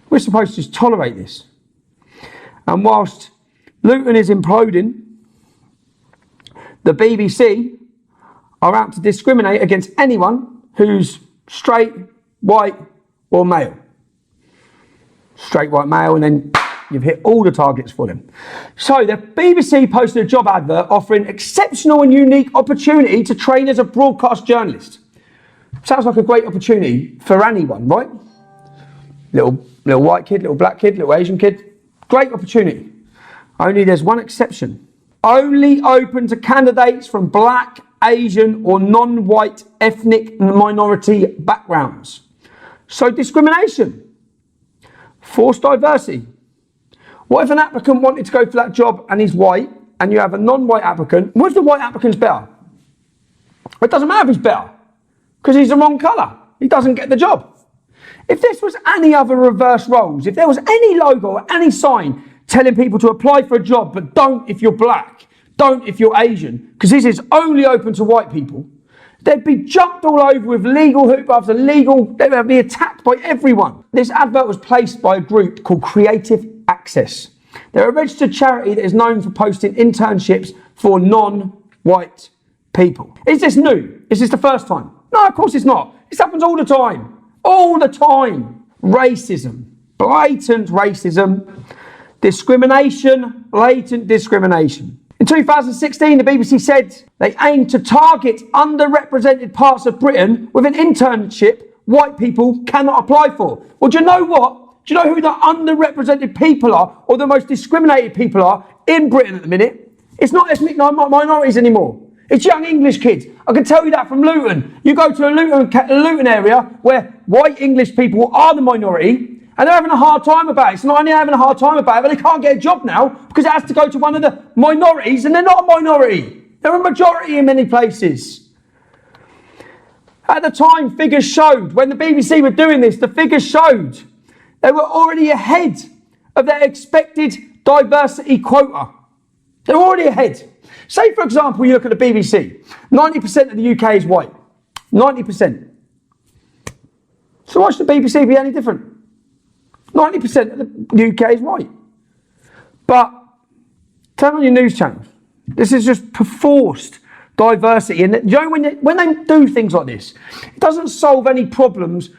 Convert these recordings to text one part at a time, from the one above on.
We're supposed to just tolerate this. And whilst Luton is imploding, the BBC are out to discriminate against anyone who's straight, white or male. Straight, white, male, and then you've hit all the targets for them. So the BBC posted a job advert offering exceptional and unique opportunity to train as a broadcast journalist. Sounds like a great opportunity for anyone, right? Little white kid, little black kid, little Asian kid. Great opportunity. Only there's one exception. Only open to candidates from black, Asian or non-white ethnic minority backgrounds. So discrimination. Forced diversity. What if an applicant wanted to go for that job and he's white and you have a non-white applicant? What if the white applicant's better? It doesn't matter if he's better because he's the wrong colour. He doesn't get the job. If this was any other reverse roles, if there was any logo or any sign telling people to apply for a job but don't if you're black, don't if you're Asian, because this is only open to white people, they'd be jumped all over with legal hoop after legal, they'd be attacked by everyone. This advert was placed by a group called Creative Access. They're a registered charity that is known for posting internships for non-white people. Is this new? Is this the first time? No, of course it's not. This happens all the time. All the time. Racism. Blatant racism. Discrimination. Blatant discrimination. In 2016, the BBC said they aim to target underrepresented parts of Britain with an internship white people cannot apply for. Well, do you know what? Do you know who the underrepresented people are or the most discriminated people are in Britain at the minute? It's not ethnic minorities anymore. It's young English kids. I can tell you that from Luton. You go to a Luton area where white English people are the minority and they're having a hard time about it. It's not only having a hard time about it, but they can't get a job now because it has to go to one of the minorities and they're not a minority. They're a majority in many places. At the time, figures showed, when the BBC were doing this, the figures showed they were already ahead of their expected diversity quota. They're already ahead. Say, for example, you look at the BBC. 90% of the UK is white. 90%. So why should the BBC be any different? 90% of the UK is white. But turn on your news channels. This is just forced diversity. And you know, when they do things like this, it doesn't solve any problems.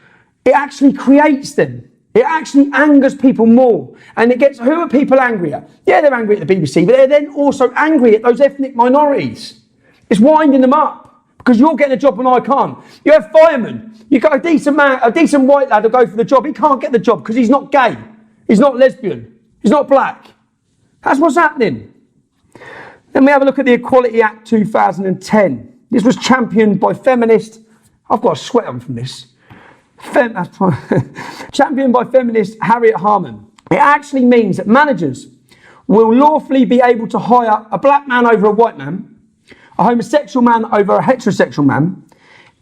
It actually creates them. It actually angers people more. And it gets, who are people angry at? Yeah, they're angry at the BBC, but they're then also angry at those ethnic minorities. It's winding them up because you're getting a job when I can't. You have firemen. You got a decent man, a decent white lad will go for the job. He can't get the job because he's not gay. He's not lesbian. He's not black. That's what's happening. Then we have a look at the Equality Act 2010. This was championed by feminist, I've got a sweat on from this. Championed by feminist Harriet Harman. It actually means that managers will lawfully be able to hire a black man over a white man, a homosexual man over a heterosexual man,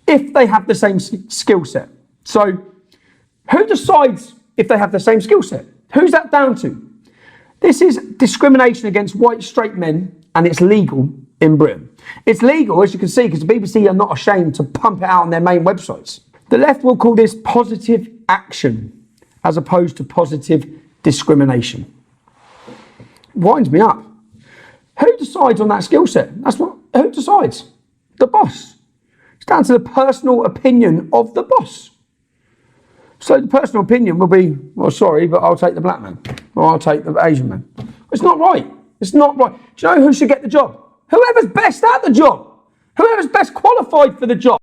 if they have the same skill set. So, who decides if they have the same skill set? Who's that down to? This is discrimination against white straight men, and it's legal in Britain. It's legal, as you can see, because the BBC are not ashamed to pump it out on their main websites. The left will call this positive action as opposed to positive discrimination. Winds me up. Who decides on that skill set? Who decides? The boss. It's down to the personal opinion of the boss. So the personal opinion will be, well, sorry, but I'll take the black man or I'll take the Asian man. It's not right. It's not right. Do you know who should get the job? Whoever's best at the job. Whoever's best qualified for the job.